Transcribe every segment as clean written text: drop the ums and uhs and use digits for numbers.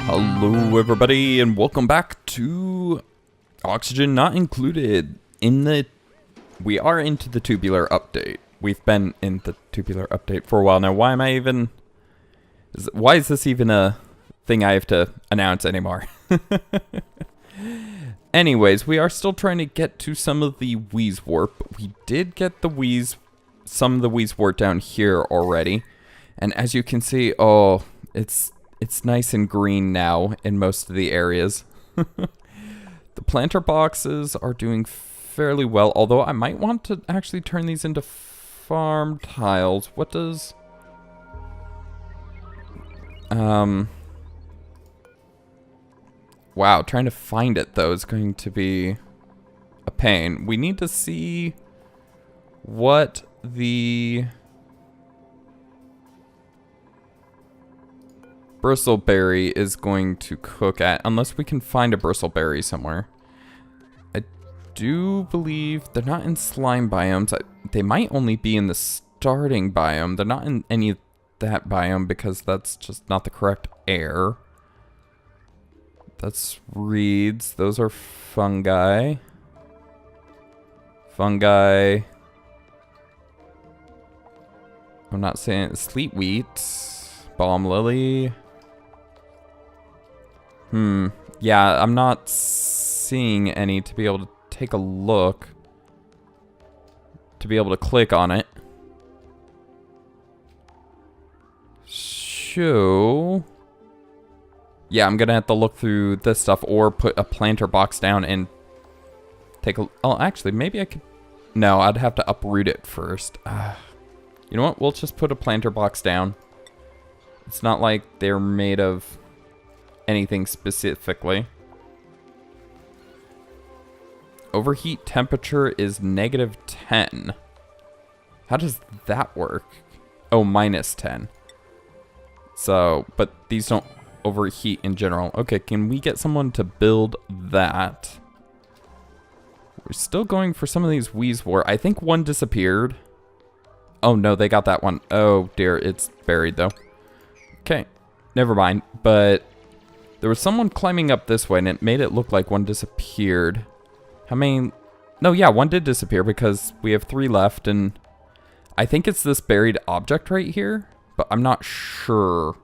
Hello everybody and welcome back to Oxygen Not Included. We are into the tubular update. We've been in the tubular update for a while now. Why is this even a thing I have to announce anymore? Anyways, we are still trying to get to some of the Wheeze Warp. We did get some of the Wheeze Warp down here already. And as you can see, oh, it's nice and green now in most of the areas. The planter boxes are doing fairly well, although I might want to actually turn these into farm tiles. What does... Wow, trying to find it though is going to be a pain. We need to see what the bristleberry is going to cook at, unless we can find a bristleberry somewhere. I do believe they're not in slime biomes. They might only be in the starting biome. They're not in any of that biome because that's just not the correct air. That's reeds. Those are fungi. Fungi. I'm not saying sleet wheat. Balm lily. Yeah, I'm not seeing any to be able to take a look. To be able to click on it. So... yeah, I'm gonna have to look through this stuff or put a planter box down and take a... oh, actually, maybe I could... no, I'd have to uproot it first. You know what? We'll just put a planter box down. It's not like they're made of anything specifically. Overheat temperature is -10. How does that work? Oh, -10. So, but these don't overheat in general. Okay, can we get someone to build that? We're still going for some of these Wheeze War. I think one disappeared. Oh no, they got that one. Oh dear, it's buried though. Okay, never mind. But there was someone climbing up this way and it made it look like one disappeared. How many? No, yeah, one did disappear because we have 3 left and I think it's this buried object right here, but I'm not sure.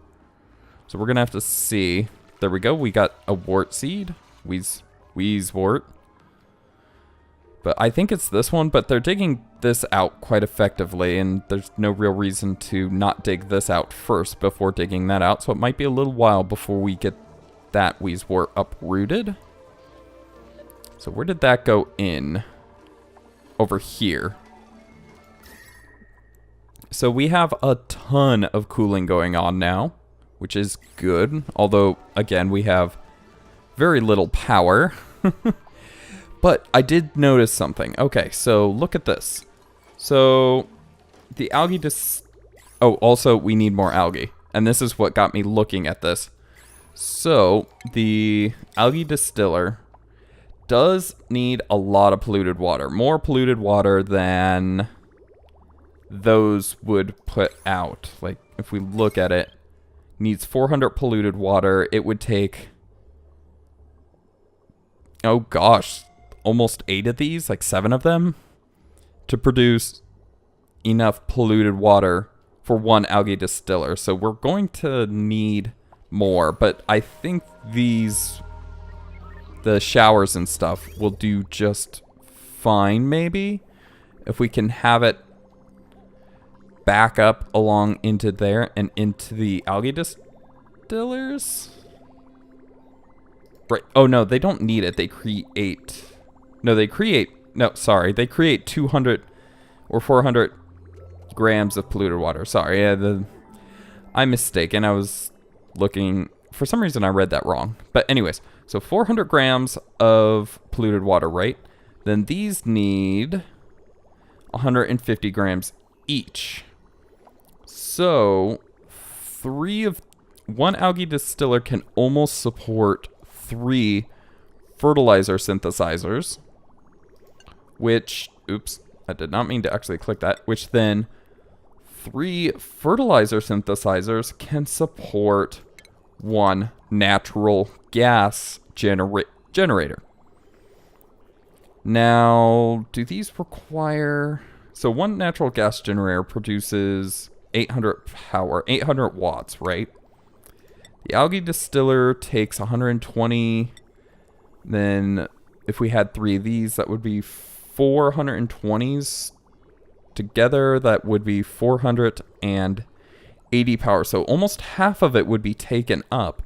So we're gonna have to see. There we go, we got a wart seed. Wheeze wart. But I think it's this one, but they're digging this out quite effectively, and there's no real reason to not dig this out first before digging that out, so it might be a little while before we get that Wheeze Wart uprooted. So where did that go in? Over here. So we have a ton of cooling going on now, which is good, although, again, we have very little power. But I did notice something. Okay, so look at this. So the algae oh, also we need more algae. And this is what got me looking at this. So the algae distiller does need a lot of polluted water. More polluted water than those would put out. Like if we look at it, needs 400 polluted water. It would take, oh gosh, almost 8 of these, like 7 of them, to produce enough polluted water for one algae distiller. So we're going to need more, but I think the showers and stuff will do just fine, maybe, if we can have it back up along into there and into the algae distillers. Right. Oh no, they don't need it. They create... no, they create 200 or 400 grams of polluted water. Sorry, I'm mistaken. I was looking, for some reason I read that wrong. But anyways, so 400 grams of polluted water, right? Then these need 150 grams each. So one algae distiller can almost support 3 fertilizer synthesizers. Which, oops, I did not mean to actually click that, which then 3 fertilizer synthesizers can support 1 natural gas generator. Now, do these require... So 1 natural gas generator produces 800 power, 800 watts, right? The algae distiller takes 120. Then if we had 3 of these, that would be 420s. Together, that would be 480 power. So almost half of it would be taken up.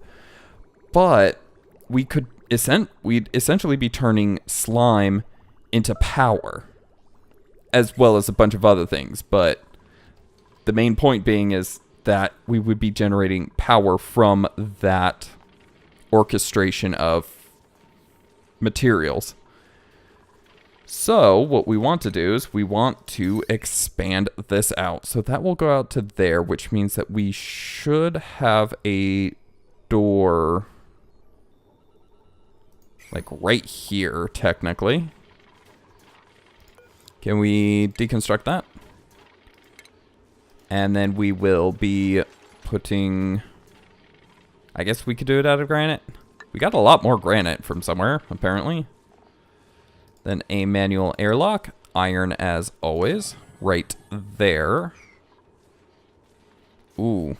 But we'd essentially be turning slime into power, as well as a bunch of other things. But the main point being is that we would be generating power from that orchestration of materials. So what we want to do is we want to expand this out. So that will go out to there, which means that we should have a door like right here, technically. Can we deconstruct that? And then we will be putting... I guess we could do it out of granite. We got a lot more granite from somewhere, apparently. Then a manual airlock. Iron as always. Right there. Ooh.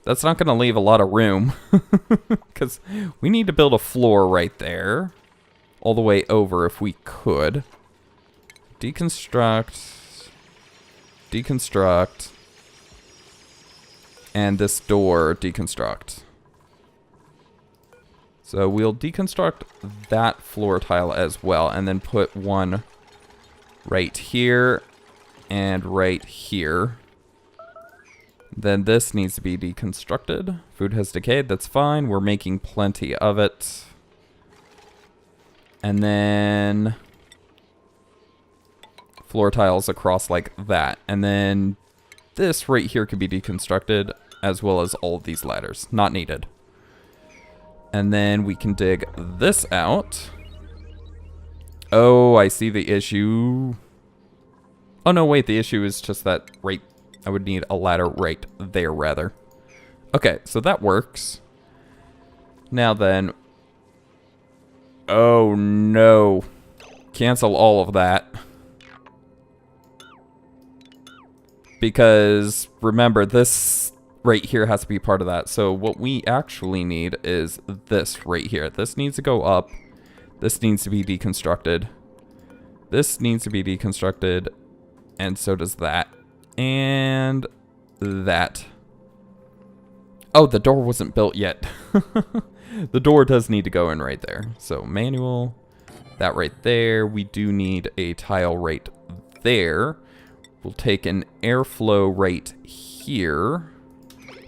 That's not going to leave a lot of room. Because we need to build a floor right there. All the way over if we could. Deconstruct. Deconstruct. And this door, deconstruct. So we'll deconstruct that floor tile as well, and then put one right here and right here. Then this needs to be deconstructed. Food has decayed, that's fine. We're making plenty of it. And then floor tiles across like that. And then this right here could be deconstructed, as well as all of these ladders. Not needed. And then we can dig this out. Oh, I see the issue. Oh, no, wait. The issue is just that right... I would need a ladder right there, rather. Okay, so that works. Now then... Oh, no. Cancel all of that. Because, remember, this... right here has to be part of that. So what we actually need is this right here. This needs to go up. This needs to be deconstructed. This needs to be deconstructed. And so does that. And that. Oh, the door wasn't built yet. The door does need to go in right there. So manual. That right there. We do need a tile right there. We'll take an airflow right here.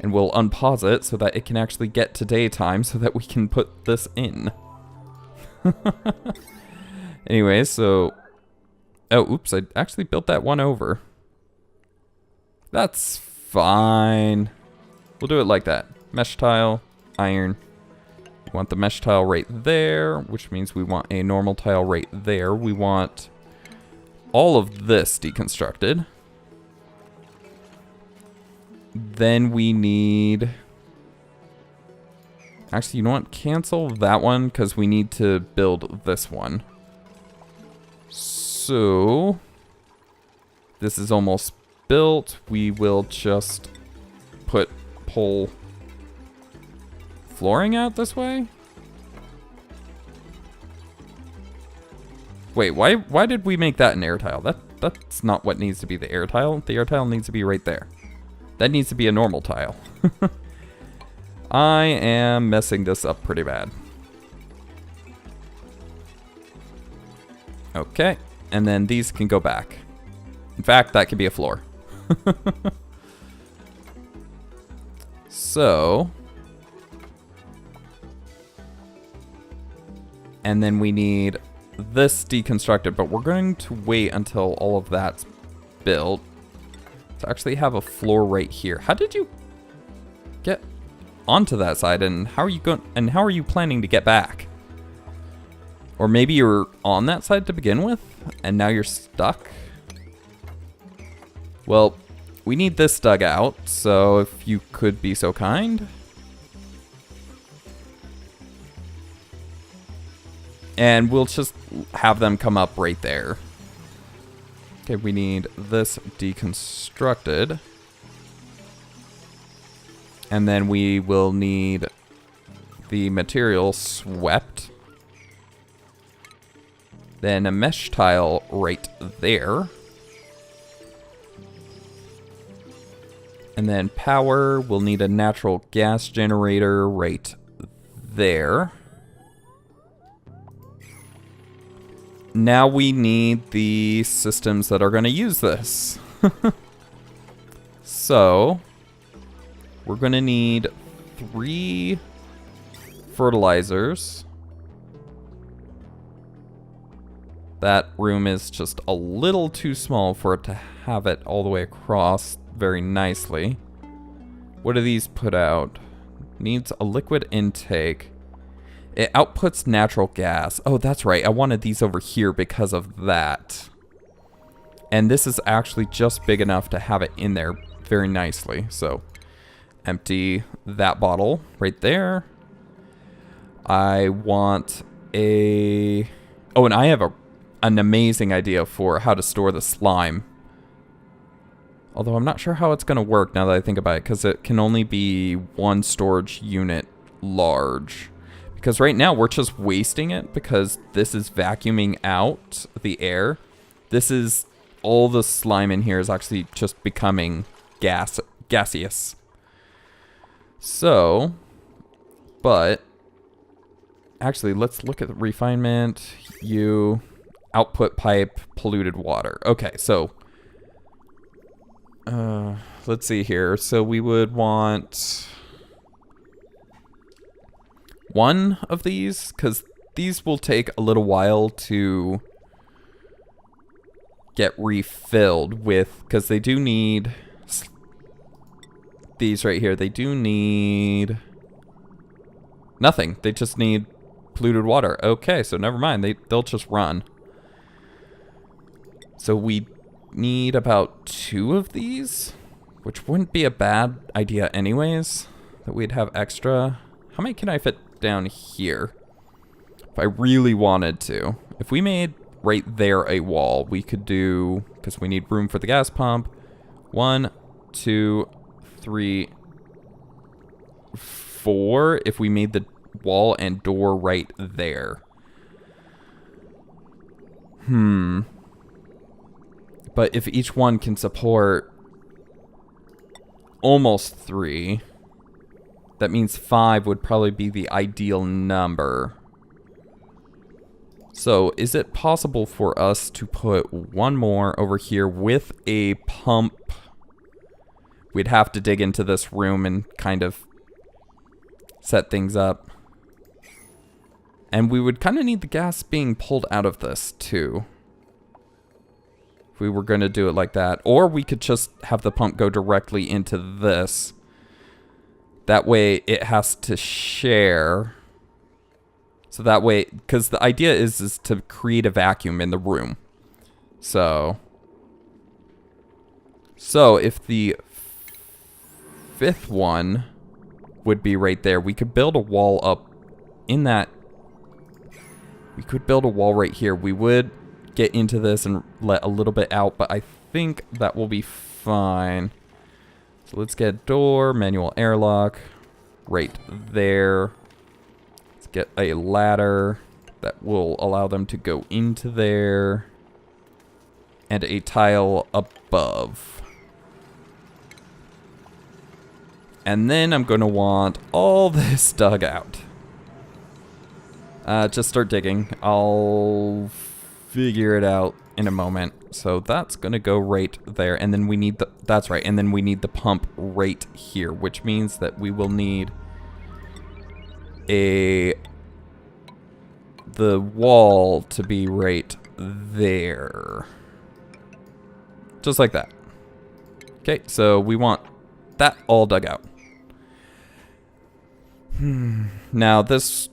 And we'll unpause it so that it can actually get to daytime so that we can put this in. Anyway, so... Oh, oops, I actually built that one over. That's fine. We'll do it like that. Mesh tile, iron. We want the mesh tile right there, which means we want a normal tile right there. We want all of this deconstructed. Then we need... Actually, you know what? Cancel that one because we need to build this one. So... This is almost built. We will just pull flooring out this way? Wait, why did we make that an air tile? That's not what needs to be the air tile. The air tile needs to be right there. That needs to be a normal tile. I am messing this up pretty bad. Okay, and then these can go back. In fact, that could be a floor. So... And then we need this deconstructed, but we're going to wait until all of that's built to actually have a floor right here. How did you get onto that side, and how are you planning to get back? Or maybe you're on that side to begin with and now you're stuck? Well, we need this dug out, so if you could be so kind. And we'll just have them come up right there. Okay, we need this deconstructed. And then we will need the material swept. Then a mesh tile right there. And then power, we'll need a natural gas generator right there. Now we need the systems that are going to use this. So, we're going to need 3 fertilizers. That room is just a little too small for it to have it all the way across very nicely. What do these put out? Needs a liquid intake. It outputs natural gas. Oh, that's right. I wanted these over here because of that. And this is actually just big enough to have it in there very nicely. So, empty that bottle right there. I want a... Oh, and I have an amazing idea for how to store the slime. Although I'm not sure how it's going to work now that I think about it, because it can only be 1 storage unit large. Because right now we're just wasting it because this is vacuuming out the air. This is, all the slime in here is actually just becoming gaseous. So, but, actually let's look at the refinement. Output pipe, polluted water. Okay, so, let's see here. So we would want 1 of these, because these will take a little while to get refilled with, because they do need these right here. They do need nothing. They just need polluted water. Okay, so never mind. They'll just run. So we need about 2 of these, which wouldn't be a bad idea anyways, that we'd have extra. How many can I fit down here? If I really wanted to. If we made right there a wall, we could do, because we need room for the gas pump, 1, 2, 3, 4, if we made the wall and door right there. But if each one can support almost 3, that means 5 would probably be the ideal number. So, is it possible for us to put 1 more over here with a pump? We'd have to dig into this room and kind of set things up. And we would kind of need the gas being pulled out of this too, if we were going to do it like that. Or we could just have the pump go directly into this. That way it has to share. So that way, because the idea is to create a vacuum in the room. So if the 5th one would be right there, we could build a wall up in that. We could build a wall right here. We would get into this and let a little bit out, but I think that will be fine. So let's get door, manual airlock right there. Let's get a ladder that will allow them to go into there. And a tile above. And then I'm going to want all this dug out. Just start digging. I'll figure it out in a moment. So that's going to go right there. And then we need the... That's right. And then we need the pump right here. Which means that we will need the wall to be right there. Just like that. Okay, so we want that all dug out. Now, this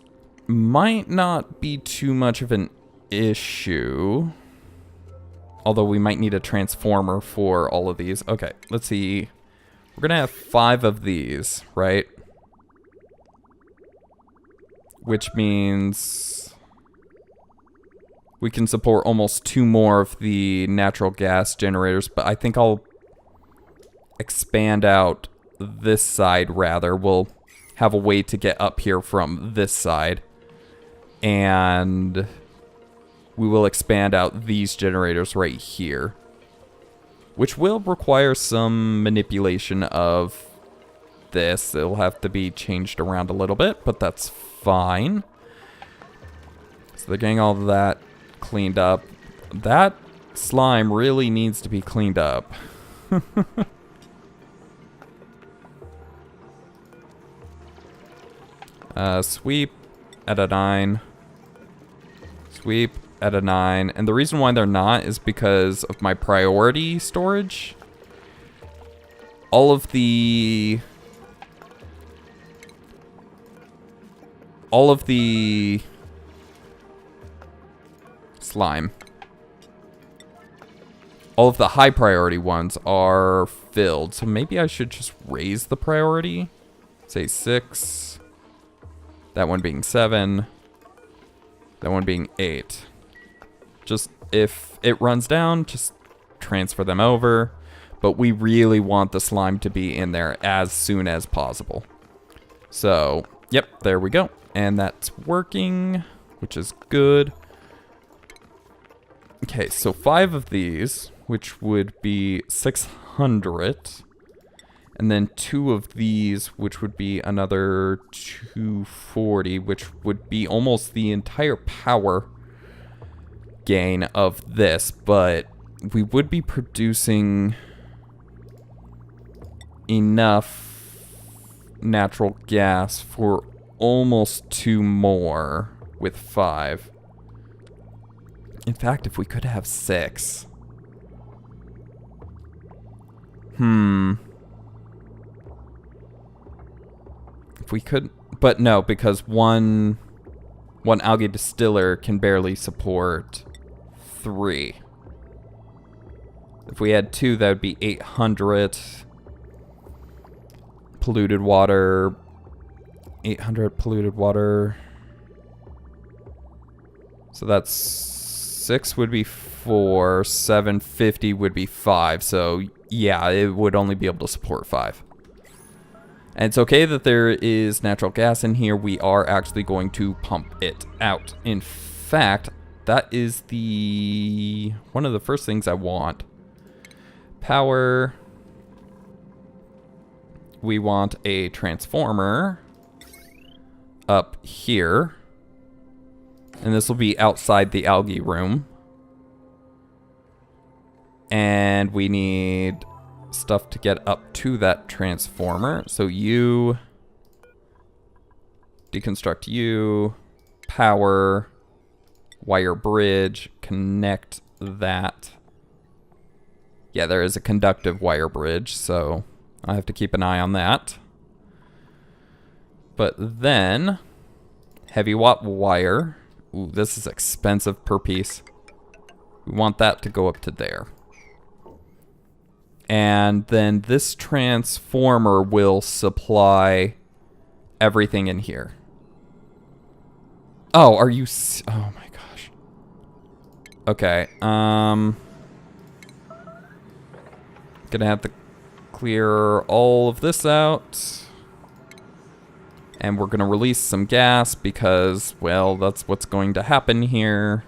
might not be too much of an issue. Although we might need a transformer for all of these. Okay, let's see. We're going to have 5 of these, right? Which means we can support almost 2 more of the natural gas generators. But I think I'll expand out this side rather. We'll have a way to get up here from this side. And we will expand out these generators right here, which will require some manipulation of this. It'll have to be changed around a little bit, but that's fine. So they're getting all of that cleaned up. That slime really needs to be cleaned up. Sweep at a 9. Sweep at a 9. And the reason why they're not is because of my priority storage. All of the slime. All of the high priority ones are filled. So maybe I should just raise the priority. Say 6. That one being 7. That one being 8. Just if it runs down, just transfer them over. But we really want the slime to be in there as soon as possible. So, yep, there we go. And that's working, which is good. Okay, so 5 of these, which would be 600. And then 2 of these, which would be another 240, which would be almost the entire power gain of this. But we would be producing enough natural gas for almost 2 more with 5. In fact, if we could have 6. If we could, but no, because one algae distiller can barely support 3. If we had 2, that would be 800 polluted water. 800 polluted water. So that's 6 would be 4, 750 would be 5. So yeah, it would only be able to support 5. And it's okay that there is natural gas in here. We are actually going to pump it out. In fact, that is one of the first things I want. Power. We want a transformer up here. And this will be outside the algae room. And we need stuff to get up to that transformer. So you deconstruct you, power, wire bridge, connect that. Yeah, there is a conductive wire bridge, so I have to keep an eye on that. But then heavy watt wire. Ooh, this is expensive per piece. We want that to go up to there. And then this transformer will supply everything in here. Oh, are you... Oh my gosh. Okay, gonna have to clear all of this out. And we're gonna release some gas because, well, that's what's going to happen here.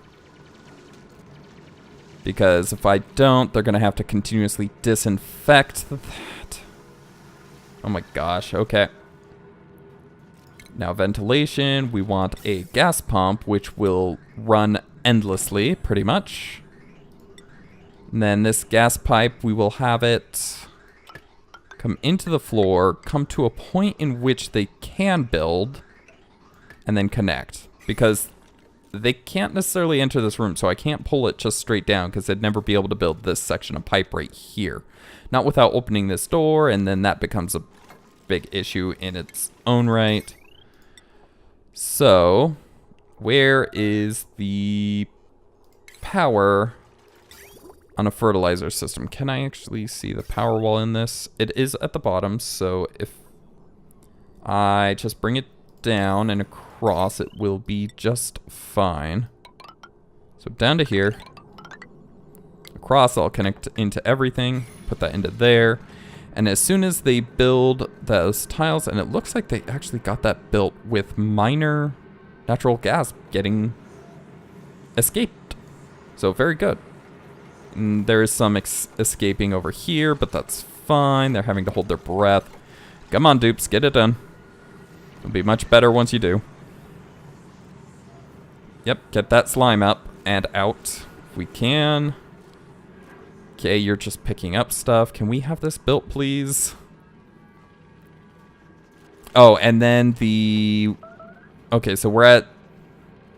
Because if I don't, they're gonna have to continuously disinfect that. Oh my gosh, okay. Now ventilation, we want a gas pump, which will run endlessly, pretty much. And then this gas pipe, we will have it come into the floor, come to a point in which they can build, and then connect. Because they can't necessarily enter this room, so I can't pull it just straight down because they'd never be able to build this section of pipe right here. Not without opening this door, and then that becomes a big issue in its own right. So, where is the power on a fertilizer system. Can I actually see the power wall in this? It is at the bottom, so if I just bring it down and across, it will be just fine. So down to here. Across, I'll connect into everything, put that into there. And as soon as they build those tiles, and it looks like they actually got that built with minor natural gas getting escaped. So very good. And there is some escaping over here, but that's fine. They're having to hold their breath. Come on, dupes, get it done. It'll be much better once you do. Yep, get that slime up and out if we can. Okay, you're just picking up stuff. Can we have this built, please? Oh, and then the... Okay, so we're at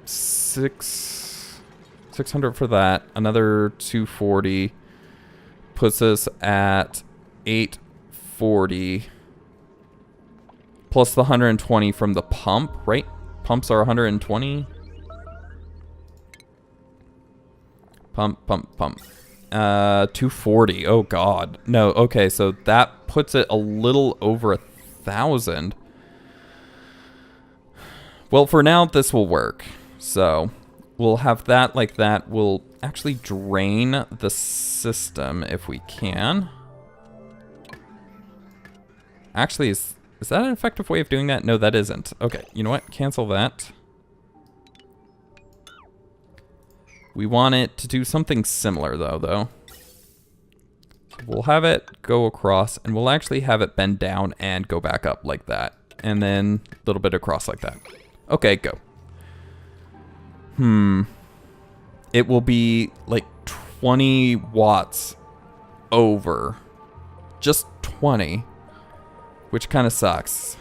600 for that. Another 240 puts us at 840. Plus the 120 from the pump, right? Pumps are 120. Pump. 240. Oh god. No, okay, so that puts it a little over 1,000. Well, for now, this will work. So, we'll have that like that. We'll actually drain the system if we can. Actually, is that an effective way of doing that? No, that isn't. Okay, you know what? Cancel that. We want it to do something similar, though. We'll have it go across, and we'll actually have it bend down and go back up like that. And then a little bit across like that. Okay, go. It will be like 20 watts over. Just 20. Which kind of sucks.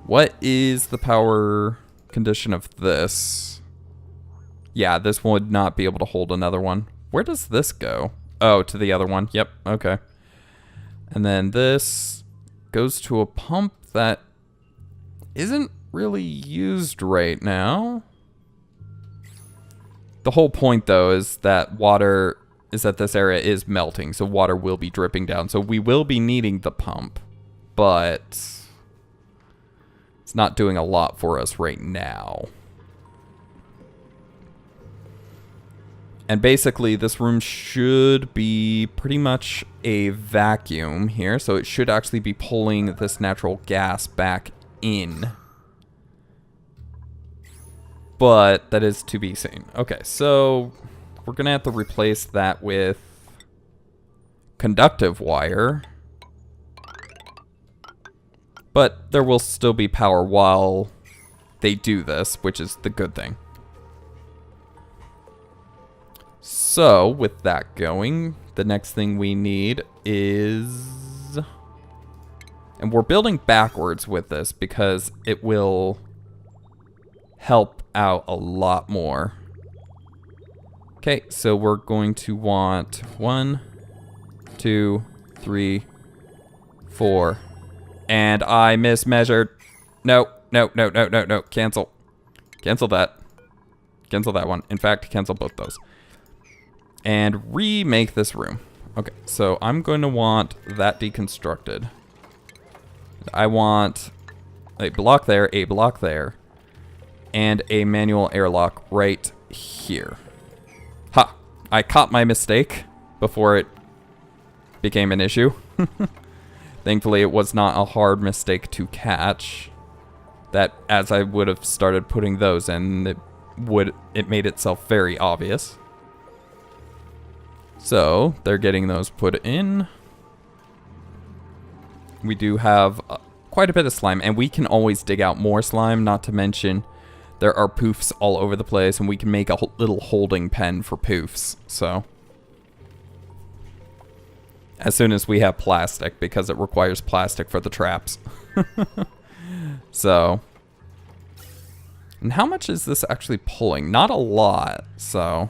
What is the power condition of this? Yeah, this would not be able to hold another one. Where does this go? Oh, to the other one. Yep, okay. And then this goes to a pump that isn't really used right now. The whole point, though, is that this area is melting, so water will be dripping down. So we will be needing the pump, but it's not doing a lot for us right now. And basically, this room should be pretty much a vacuum here. So it should actually be pulling this natural gas back in. But that is to be seen. Okay, so we're going to have to replace that with conductive wire. But there will still be power while they do this, which is the good thing. So, with that going, the next thing we need is... And we're building backwards with this because it will help out a lot more. Okay, so we're going to want 1, 2, 3, 4. And I mismeasured. No. Cancel. Cancel that. Cancel that one. In fact, cancel both those. And remake this room. Okay, so I'm going to want that deconstructed. I want a block there, and a manual airlock right here. Ha! I caught my mistake before it became an issue. Thankfully, it was not a hard mistake to catch. That, as I would have started putting those in, it made itself very obvious. So, they're getting those put in. We do have quite a bit of slime, and we can always dig out more slime, not to mention there are poofs all over the place, and we can make a little holding pen for poofs, so. As soon as we have plastic, because it requires plastic for the traps. So. And how much is this actually pulling? Not a lot, so.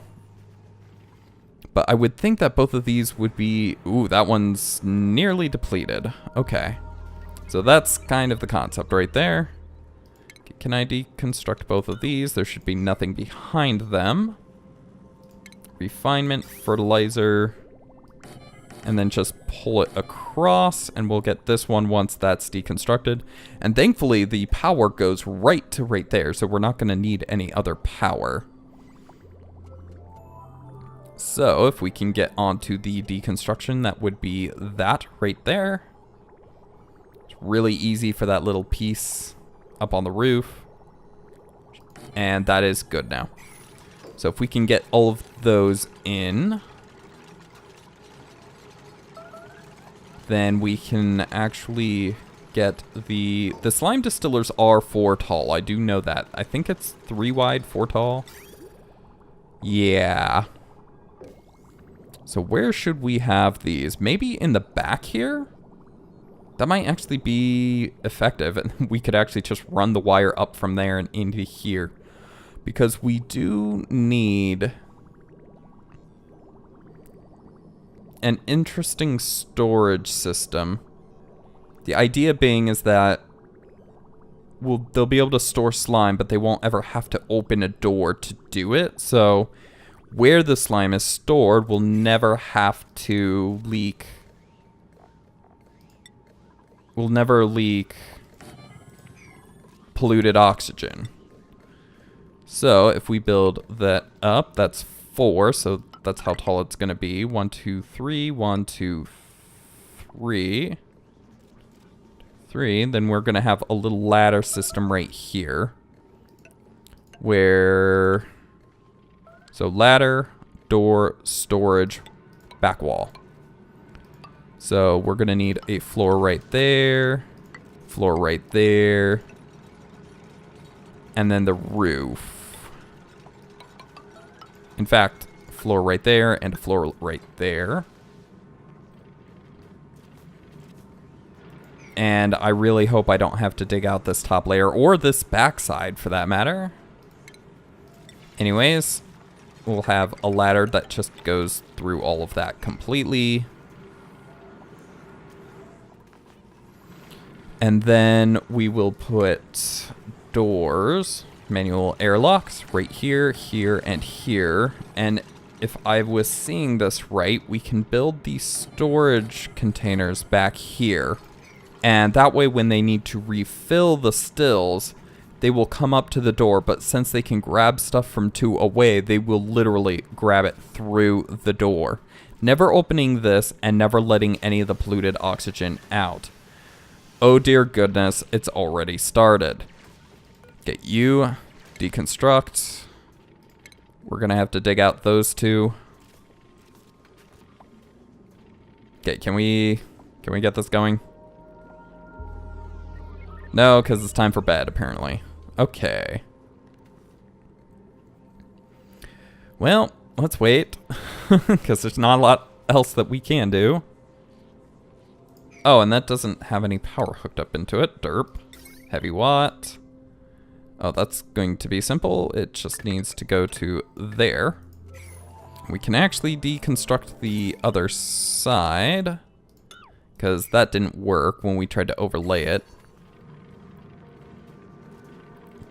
But I would think that both of these would be... Ooh, that one's nearly depleted. Okay. So that's kind of the concept right there. Can I deconstruct both of these? There should be nothing behind them. refinement, fertilizer, and then just pull it across, and we'll get this one once that's deconstructed. And thankfully, the power goes right to right there, so we're not going to need any other power. So if we can get onto the deconstruction, that would be that right there. It's really easy for that little piece up on the roof. And that is good now. So if we can get all of those in, then we can actually get the slime distillers are 4 tall. I do know that. I think it's 3 wide, 4 tall. Yeah. So where should we have these? Maybe in the back here? That might actually be effective, and we could actually just run the wire up from there and into here. Because we do need an interesting storage system. The idea being is that they'll be able to store slime, but they won't ever have to open a door to do it. So where the slime is stored will never have to leak. Will never leak polluted oxygen. So if we build that up, that's 4, so that's how tall it's going to be. 1, 2, 3, 1, 2, 3. 3, then we're going to have a little ladder system right here. Where... So ladder, door, storage, back wall. So we're going to need a floor right there, floor right there, and then the roof. In fact, floor right there and a floor right there. And I really hope I don't have to dig out this top layer or this backside for that matter. Anyways, we'll have a ladder that just goes through all of that completely. And then we will put doors, manual airlocks right here, here, and here. And if I was seeing this right, we can build these storage containers back here. And that way when they need to refill the stills, they will come up to the door, but since they can grab stuff from 2 away, they will literally grab it through the door. Never opening this and never letting any of the polluted oxygen out. Oh dear goodness, it's already started. Get you, deconstruct. We're gonna have to dig out those 2. Okay, can we get this going? No, because it's time for bed, apparently. Okay. Well, let's wait. Because there's not a lot else that we can do. Oh, and that doesn't have any power hooked up into it. Derp. Heavy watt. Oh, that's going to be simple. It just needs to go to there. We can actually deconstruct the other side. Because that didn't work when we tried to overlay it.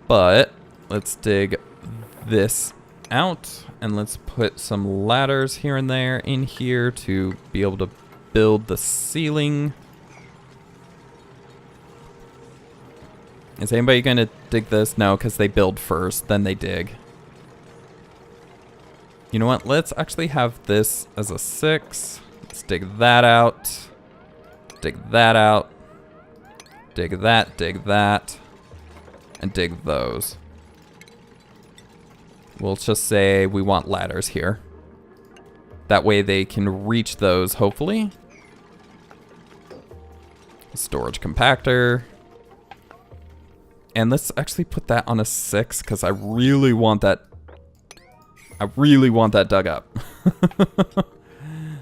But let's dig this out and let's put some ladders here and there in here to be able to build the ceiling. Is anybody gonna dig this? No, because they build first, then they dig. You know what? Let's actually have this as a 6. Let's dig that out. Dig that out. Dig that, dig that. And dig those. We'll just say we want ladders here. That way they can reach those, hopefully. Storage compactor. And let's actually put that on a 6, because I really want that. I really want that dug up.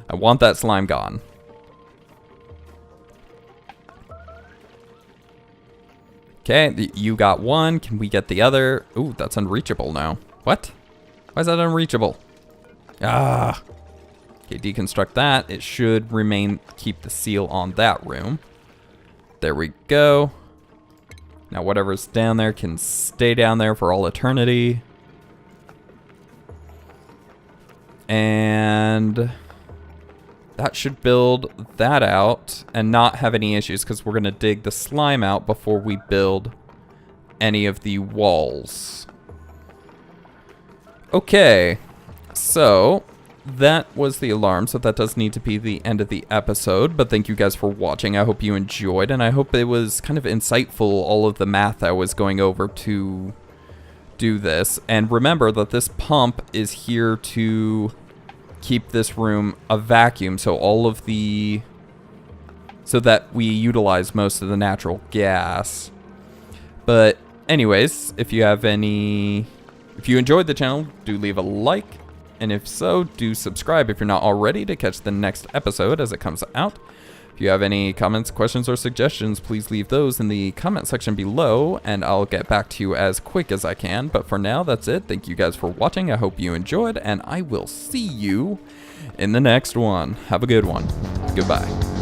I want that slime gone. Okay, you got 1. Can we get the other? Ooh, that's unreachable now. What? Why is that unreachable? Ah. Okay, deconstruct that. It should keep the seal on that room. There we go. Now whatever's down there can stay down there for all eternity. And that should build that out and not have any issues, because we're going to dig the slime out before we build any of the walls. Okay, so that was the alarm, so that does need to be the end of the episode, but thank you guys for watching. I hope you enjoyed, and I hope it was kind of insightful, all of the math I was going over to do this. And remember that this pump is here to keep this room a vacuum, so that we utilize most of the natural gas. But anyways, if you enjoyed the channel, do leave a like, and if so, do subscribe if you're not already to catch the next episode as it comes out. If you have any comments, questions, or suggestions, please leave those in the comment section below, and I'll get back to you as quick as I can. But for now, that's it. Thank you guys for watching. I hope you enjoyed, and I will see you in the next one. Have a good one. Goodbye.